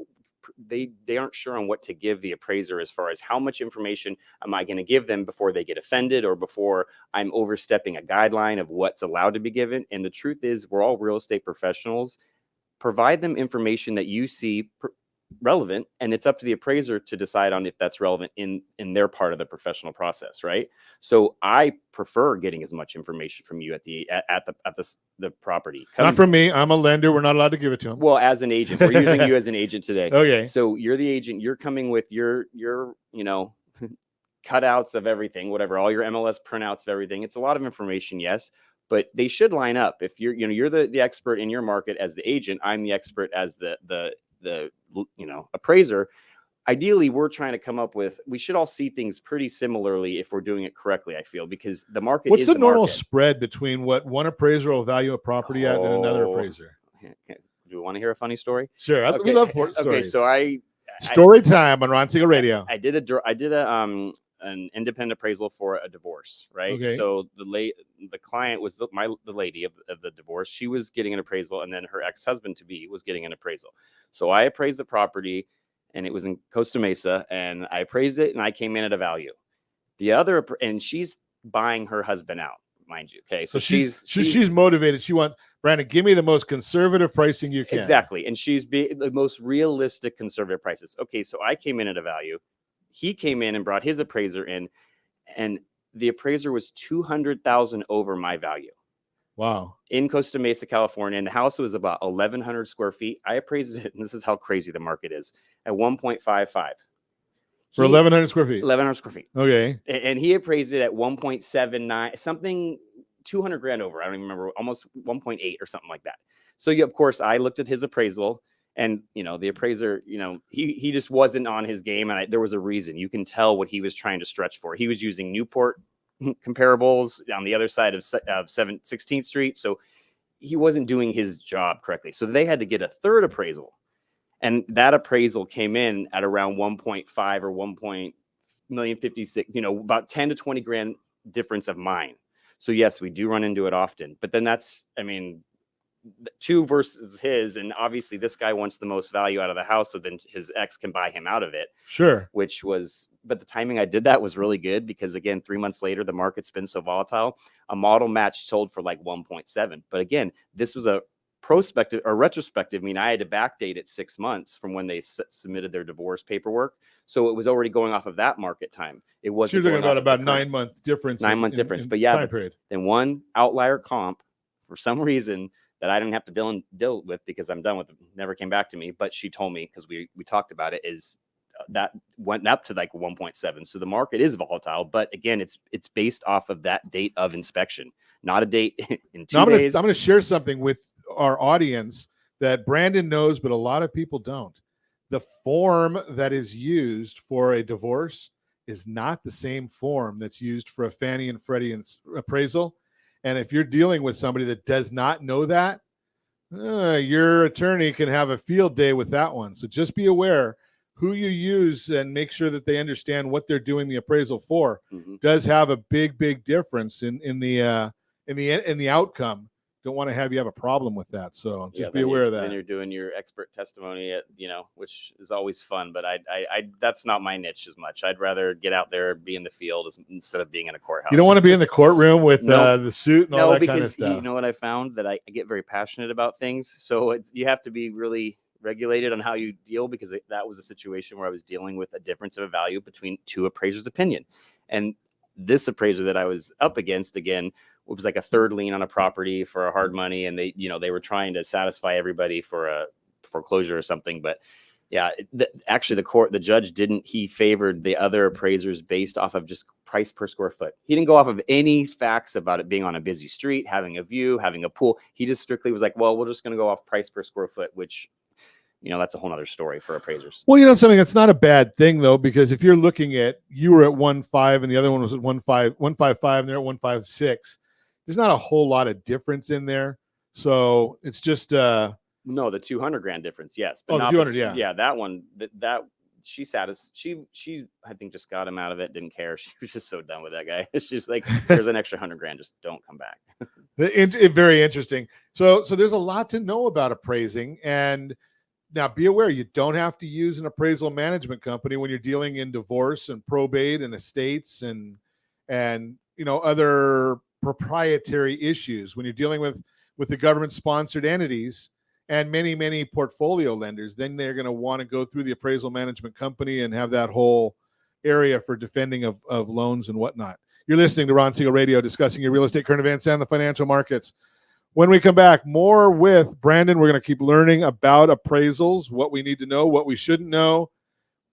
they aren't sure on what to give the appraiser as far as how much information am I going to give them before they get offended or before I'm overstepping a guideline of what's allowed to be given. And the truth is, we're all real estate professionals. Provide them information that you see relevant, and it's up to the appraiser to decide on if that's relevant in their part of the professional process, right? So I prefer getting as much information from you at the property. Not from me. I'm a lender. We're not allowed to give it to them. Well, as an agent, we're using you as an agent today. Okay. So you're the agent. You're coming with your cutouts of everything, whatever, all your MLS printouts of everything. It's a lot of information, yes. But they should line up. If you're the expert in your market as the agent, I'm the expert as the appraiser. Ideally, we're trying to come up with, we should all see things pretty similarly if we're doing it correctly, I feel, because the market What's is the normal market. Spread between what one appraiser will value a property at and another appraiser? Do you want to hear a funny story? Sure. We love stories. Okay, so Story time on Ron Siegel Radio. I did a an independent appraisal for a divorce, right? Okay. So the client was the lady of the divorce. She was getting an appraisal, and then her ex-husband to be was getting an appraisal. So I appraised the property, and it was in Costa Mesa, and I appraised it, and I came in at a value. And she's buying her husband out, mind you. Okay, so she's motivated. She wants, Brandon, give me the most conservative pricing you can. Exactly, and she's the most realistic conservative prices. Okay, so I came in at a value. He came in and brought his appraiser in, and the appraiser was $200,000 over my value. Wow. In Costa Mesa, California, and the house was about 1,100 square feet. I appraised it, and this is how crazy the market is, at 1.55 for 1,100 square feet. 1,100 square feet. Okay. And he appraised it at 1.79, something 200 grand over. I don't even remember, almost 1.8 or something like that. So of course, I looked at his appraisal, and the appraiser, he just wasn't on his game, and there was a reason. You can tell what he was trying to stretch for. He was using Newport comparables on the other side of 16th Street. So he wasn't doing his job correctly. So they had to get a third appraisal. And that appraisal came in at around 1.5 or 1.56, about 10 to 20 grand difference of mine. So yes, we do run into it often, but then two versus his, and obviously this guy wants the most value out of the house, so then his ex can buy him out of it. Sure. But the timing I did that was really good, because again, 3 months later, the market's been so volatile. A model match sold for like 1.7. But again, this was a prospective or retrospective. I mean, I had to backdate it 6 months from when they submitted their divorce paperwork. So it was already going off of that market time. It wasn't. You're looking about 9 month difference. 9 month difference. But yeah, then one outlier comp for some reason that I didn't have to deal with, because I'm done with it, never came back to me. But she told me, because we talked about it, is that went up to like 1.7. So the market is volatile, but again, it's based off of that date of inspection, not a date in 2 days. I'm going to share something with our audience that Brandon knows, but a lot of people don't. The form that is used for a divorce is not the same form that's used for a Fannie and Freddie appraisal. And if you're dealing with somebody that does not know that, your attorney can have a field day with that one. So just be aware who you use, and make sure that they understand what they're doing the appraisal for. Does have a big difference in the outcome. Don't want to have you have a problem with that. So just be aware of that. Then you're doing your expert testimony which is always fun, but I that's not my niche as much. I'd rather get out there, be in the field instead of being in a courthouse. You don't want to be in the courtroom with the suit and all that kind of stuff. You know what I found? That I get very passionate about things. So you have to be really regulated on how you deal, because that was a situation where I was dealing with a difference of value between two appraisers' opinion. And this appraiser that I was up against, again, it was like a third lien on a property for a hard money, and they were trying to satisfy everybody for a foreclosure or something. But yeah, actually the judge he favored the other appraisers based off of just price per square foot. He didn't go off of any facts about it being on a busy street, having a view, having a pool. He just strictly was like, well, we're just going to go off price per square foot, which, that's a whole nother story for appraisers. Well, something that's not a bad thing though, because if you're looking at, you were at 1.5 and the other one was at 1.55 and they're at 1.56. There's not a whole lot of difference in there. So it's just no, the 200 grand difference. Yes. But the 200. Yeah. Yeah. That one, that she I think just got him out of it. Didn't care. She was just so done with that guy. She's like, there's an extra 100 grand. Just don't come back. Very interesting. So there's a lot to know about appraising, and now be aware, you don't have to use an appraisal management company when you're dealing in divorce and probate and estates and other proprietary issues. When you're dealing with the government sponsored entities and many portfolio lenders, then they're going to want to go through the appraisal management company and have that whole area for defending of loans and whatnot. You're listening to Ron Siegel Radio, discussing your real estate current events and the financial markets. When we come back, more with Brandon. We're going to keep learning about appraisals, what we need to know, what we shouldn't know,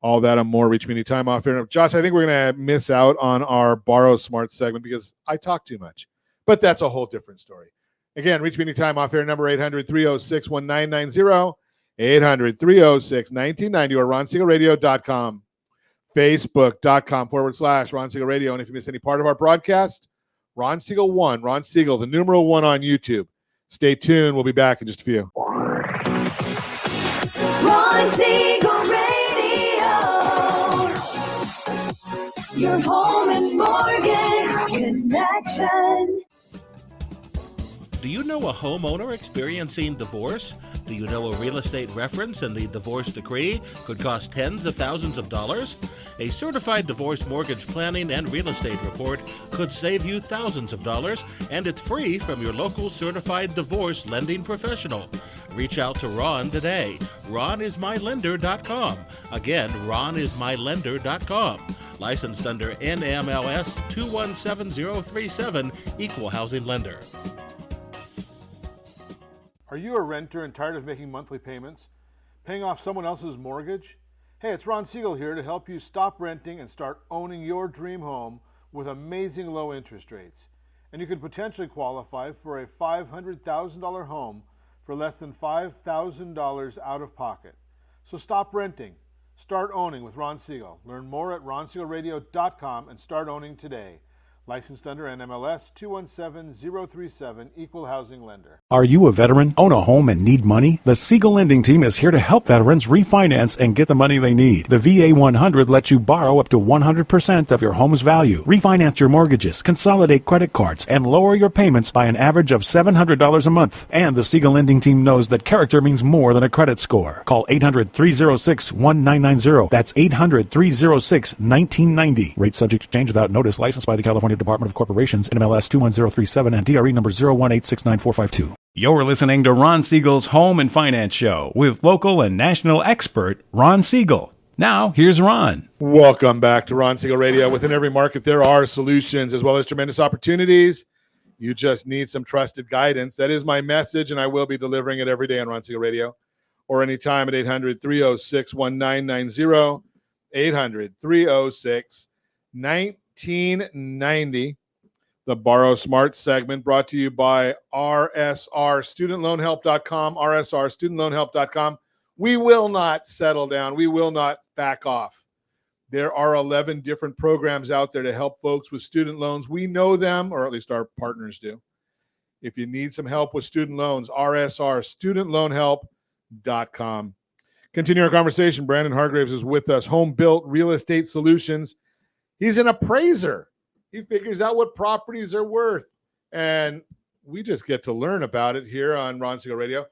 all that and more. Reach me anytime off air. Josh, I think we're going to miss out on our Borrow Smart segment because I talk too much, but that's a whole different story. Again, reach me anytime off air, number 800-306-1990, 800-306-1990, or RonSiegelRadio.com, Facebook.com/Ron Siegel Radio. And if you miss any part of our broadcast, Ron Siegel 1, Ron Siegel, the numeral 1 on YouTube. Stay tuned. We'll be back in just a few. Ron Siegel Radio. Your home and mortgage connection. Do you know a homeowner experiencing divorce? Do you know a real estate reference and the divorce decree could cost tens of thousands of dollars? A certified divorce mortgage planning and real estate report could save you thousands of dollars, and it's free from your local certified divorce lending professional. Reach out to Ron today. RonIsMyLender.com. Again, RonIsMyLender.com. Licensed under NMLS 217037, Equal Housing Lender. Are you a renter and tired of making monthly payments? Paying off someone else's mortgage? Hey, it's Ron Siegel here to help you stop renting and start owning your dream home with amazing low interest rates. And you could potentially qualify for a $500,000 home for less than $5,000 out of pocket. So stop renting. Start owning with Ron Siegel. Learn more at RonSiegelRadio.com and start owning today. Licensed under NMLS 217037, Equal Housing Lender. Are you a veteran, own a home, and need money? The Siegel Lending Team is here to help veterans refinance and get the money they need. The VA 100 lets you borrow up to 100% of your home's value, refinance your mortgages, consolidate credit cards, and lower your payments by an average of $700 a month. And the Siegel Lending Team knows that character means more than a credit score. Call 800-306-1990. That's 800-306-1990. Rate subject to change without notice. Licensed by the California Department of Corporations, NMLS 21037, and DRE number 018694552. You're listening to Ron Siegel's Home and Finance Show with local and national expert Ron Siegel. Now, here's Ron. Welcome back to Ron Siegel Radio. Within every market, there are solutions as well as tremendous opportunities. You just need some trusted guidance. That is my message, and I will be delivering it every day on Ron Siegel Radio or anytime at 800-306-1990, 800-306-1990. 1990, the Borrow Smart segment brought to you by RSR, StudentLoanHelp.com, RSR, StudentLoanHelp.com. We will not settle down. We will not back off. There are 11 different programs out there to help folks with student loans. We know them, or at least our partners do. If you need some help with student loans, RSR, StudentLoanHelp.com. Continue our conversation. Brandon Hargraves is with us, Home Built Real Estate Solutions. He's an appraiser. He figures out what properties are worth. And we just get to learn about it here on Ron Siegel Radio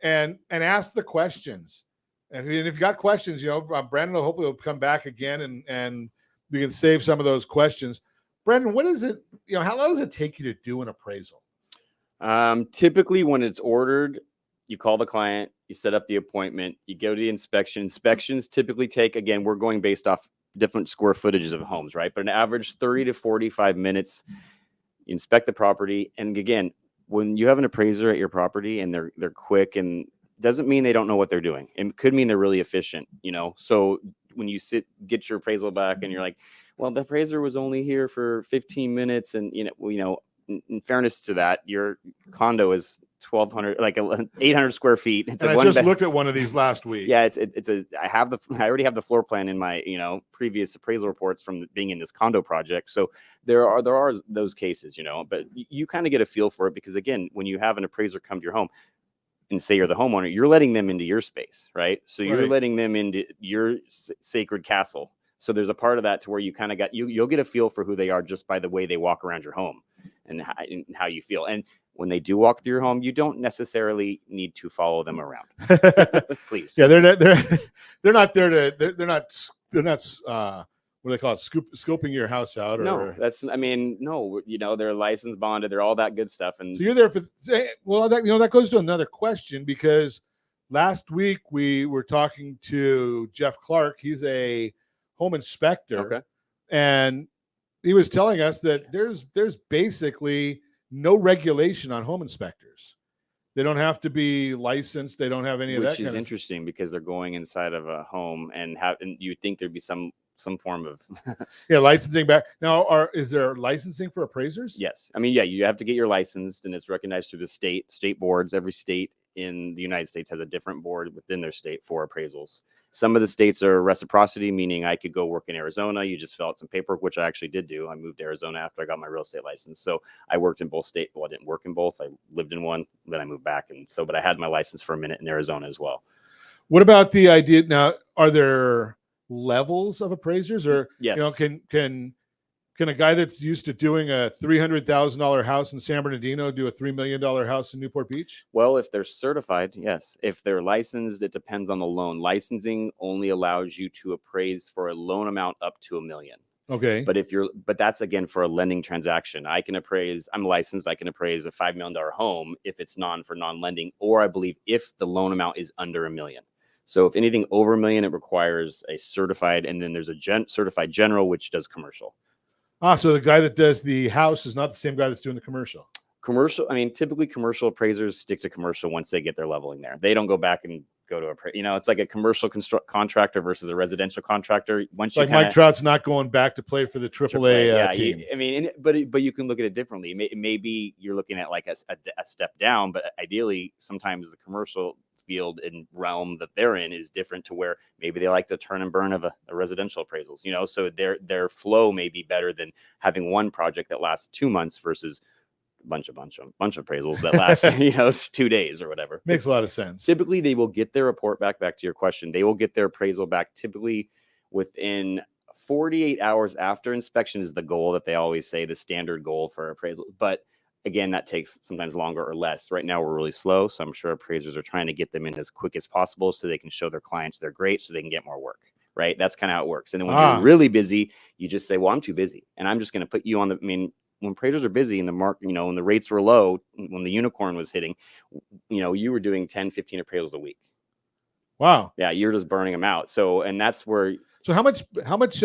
and ask the questions. And if you got questions, Brandon will hopefully come back again and we can save some of those questions. Brandon, what is it? How long does it take you to do an appraisal? Typically when it's ordered, you call the client, you set up the appointment, you go to the inspection. Inspections typically take, again, we're going based off different square footages of homes, right? But an average 30 to 45 minutes, you inspect the property. And again, when you have an appraiser at your property and they're quick, and doesn't mean they don't know what they're doing. It could mean they're really efficient, So when you get your appraisal back and you're like, well, the appraiser was only here for 15 minutes. And, in fairness to that, your condo is 1,200, like 800 square feet. It's and I just looked at one of these last week. Yeah, I already have the floor plan in my, previous appraisal reports from being in this condo project. So there are those cases, but you kind of get a feel for it because again, when you have an appraiser come to your home and say you're the homeowner, you're letting them into your space, right? So you're letting them into your sacred castle. So there's a part of that to where you kind of you'll get a feel for who they are just by the way they walk around your home and how you feel. And when they do walk through your home, you don't necessarily need to follow them around. Please. Yeah, they're not there to they're not what do they call it? Scoping your house out. No, they're licensed, bonded, they're all that good stuff. And so you're there for that goes to another question because last week we were talking to Jeff Clark. He's a home inspector. Okay. And he was telling us that there's basically no regulation on home inspectors. They don't have to be licensed. They don't have any of that. Which is interesting because they're going inside of a home and you would think there'd be some form of licensing back. Now, is there licensing for appraisers? Yes. I mean, yeah, you have to get your licensed and it's recognized through the state boards. Every state in the United States has a different board within their state for appraisals. Some of the states are reciprocity, meaning I could go work in Arizona. You just fill out some paperwork, which I actually did do. I moved to Arizona after I got my real estate license. So I worked in both states. Well, I didn't work in both. I lived in one, then I moved back. But I had my license for a minute in Arizona as well. What about the idea now? Are there levels of appraisers, or Yes. can a guy that's used to doing a $300,000 house in San Bernardino do a $3 million house in Newport Beach? Well, if they're certified, yes. If they're licensed, it depends on the loan. Licensing only allows you to appraise for a loan amount up to $1 million. Okay. But that's again for a lending transaction. I'm licensed, I can appraise a $5 million home if it's non-lending, or I believe if the loan amount is under $1 million. So if anything over $1 million, it requires a certified, and then there's a certified general, which does commercial. So the guy that does the house is not the same guy that's doing the commercial. Commercial, I mean, typically commercial appraisers stick to commercial once they get their leveling there. They don't go back and go to it's like a commercial contractor versus a residential contractor. Once you Mike Trout's not going back to play for the AAA team. But you can look at it differently. Maybe you're looking at like a step down, but ideally sometimes the commercial field and realm that they're in is different to where maybe they like the turn and burn of a residential appraisals, so their flow may be better than having one project that lasts 2 months versus a bunch of appraisals that last 2 days or whatever. Makes a lot of sense. Typically they will get their report back to your question. They will get their appraisal back typically within 48 hours after inspection is the goal that they always say, the standard goal for appraisal. But again, that takes sometimes longer or less. Right now, we're really slow. So I'm sure appraisers are trying to get them in as quick as possible so they can show their clients they're great so they can get more work, right? That's kind of how it works. And then when you're really busy, you just say, well, I'm too busy. And I'm just going to put you on when appraisers are busy in the market, when the rates were low, when the unicorn was hitting, you were doing 10, 15 appraisals a week. Wow. Yeah, you're just burning them out. So, and that's where. So how much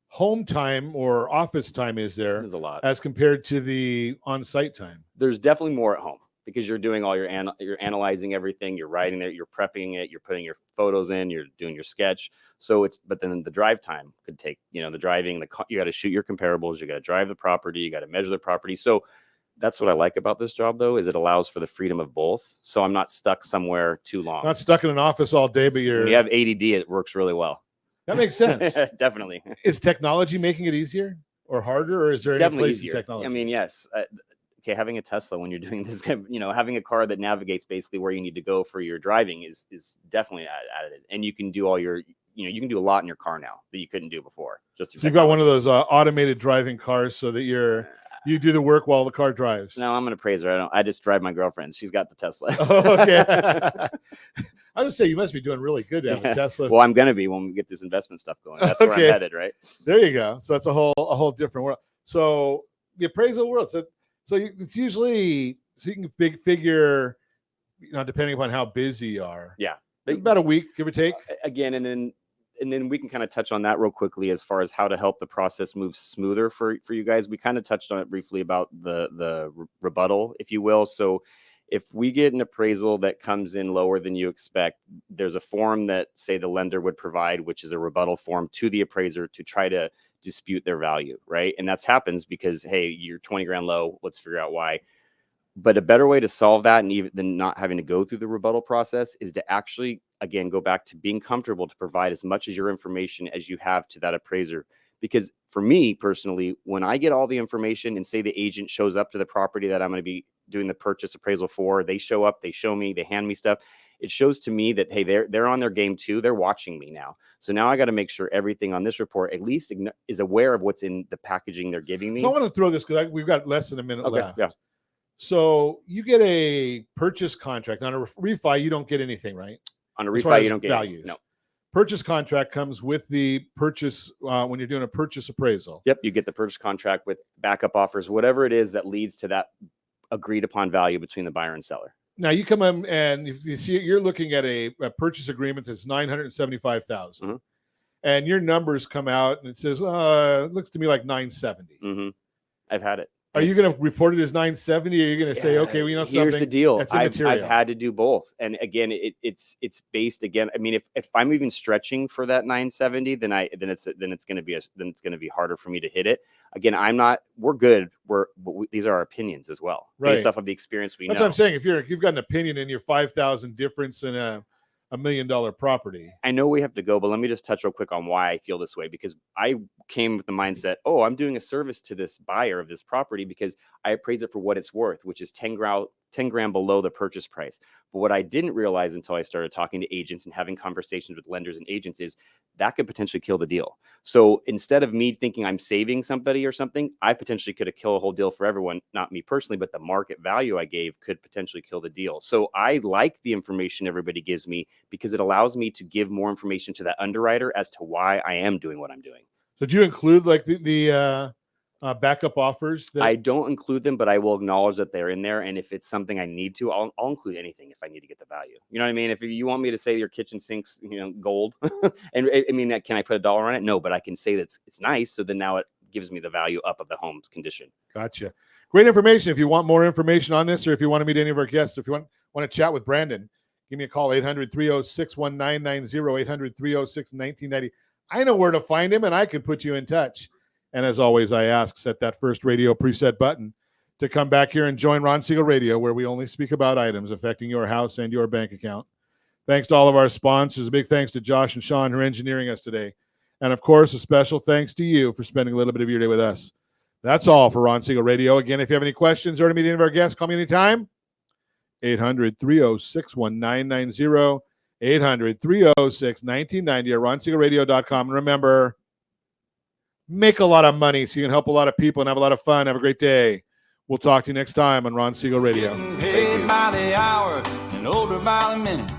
home time or office time is there? There's a lot as compared to the on-site time. There's definitely more at home because you're doing all you're analyzing everything, you're writing it, you're prepping it, you're putting your photos in, you're doing your sketch. So but then the drive time could take, the driving, you got to shoot your comparables, you got to drive the property, you got to measure the property. So that's what I like about this job though, is it allows for the freedom of both. So I'm not stuck somewhere too long. Not stuck in an office all day, but when you have ADD, it works really well. That makes sense. Definitely. Is technology making it easier or harder, or is there any place in technology? I mean, yes. Having a Tesla when you're doing this, having a car that navigates basically where you need to go for your driving is definitely added. And you can do all your, you can do a lot in your car now that you couldn't do before. So you've got one of those automated driving cars so that you do the work while the car drives. No, I'm an appraiser. I just drive my girlfriend. She's got the Tesla. Okay. I would say you must be doing really good to have a Tesla. Well, I'm going to be when we get this investment stuff going. That's where I'm headed, right? There you go. So that's a whole different world. So the appraisal world. So it's usually, so you can figure, depending upon how busy you are. Yeah. About a week, give or take. Again, and then we can kind of touch on that real quickly as far as how to help the process move smoother for you guys. We kind of touched on it briefly about the rebuttal, if you will. So if we get an appraisal that comes in lower than you expect, there's a form that, say, the lender would provide, which is a rebuttal form to the appraiser to try to dispute their value, right? And that happens because, hey, you're 20 grand low. Let's figure out why. But a better way to solve that, and even than not having to go through the rebuttal process, is to actually, again, go back to being comfortable to provide as much as your information as you have to that appraiser. Because for me personally, when I get all the information and say the agent shows up to the property that I'm going to be doing the purchase appraisal for, they show up, they show me, they hand me stuff. It shows to me that, hey, they're on their game too. They're watching me now. So now I got to make sure everything on this report at least is aware of what's in the packaging they're giving me. So I want to throw this because we've got less than a minute left. Yeah. So you get a purchase contract. On a refi, you don't get anything, right? On a refi, you don't get values. No. Purchase contract comes with the purchase when you're doing a purchase appraisal. Yep, you get the purchase contract with backup offers, whatever it is that leads to that agreed upon value between the buyer and seller. Now you come in and you see you're looking at a purchase agreement that's $975,000, and your numbers come out and it says, it looks to me like $970. I've had it. Are you going to report it as 970? Or are you going to say, okay, well, something? Here's the deal. That's I've had to do both. And again, it's based again. I mean, if I'm even stretching for that 970, then it's going to be harder for me to hit it. Again, we're good. These are our opinions as well, based off of the experience we know. That's what I'm saying. If you've got an opinion in your 5,000 difference in a $1 million property. I know we have to go, but let me just touch real quick on why I feel this way, because I came with the mindset, I'm doing a service to this buyer of this property because I appraise it for what it's worth, which is 10 10 grand below the purchase price. But what I didn't realize until I started talking to agents and having conversations with lenders and agents is that could potentially kill the deal. So instead of me thinking I'm saving somebody or something, I potentially could have killed a whole deal for everyone, not me personally, but the market value I gave could potentially kill the deal. So I like the information everybody gives me because it allows me to give more information to that underwriter as to why I am doing what I'm doing. So do you include like the backup offers? I don't include them, but I will acknowledge that they're in there. And if it's something I need to, I'll include anything if I need to get the value. You know what I mean? If you want me to say your kitchen sink's, gold, and I mean, can I put $1 on it? No, but I can say that it's nice. So then now it gives me the value up of the home's condition. Gotcha. Great information. If you want more information on this, or if you want to meet any of our guests, if you want to chat with Brandon, give me a call, 800-306-1990, 800-306-1990. I know where to find him, and I can put you in touch. And as always, I ask, set that first radio preset button to come back here and join Ron Siegel Radio, where we only speak about items affecting your house and your bank account. Thanks to all of our sponsors. A big thanks to Josh and Sean who are engineering us today. And, of course, a special thanks to you for spending a little bit of your day with us. That's all for Ron Siegel Radio. Again, if you have any questions or to meet any of our guests, call me anytime. 800-306-1990, 800-306-1990, or RonSiegelRadio.com. And remember, make a lot of money so you can help a lot of people and have a lot of fun. Have a great day. We'll talk to you next time on Ron Siegel Radio. Paid by the hour and older by the minute.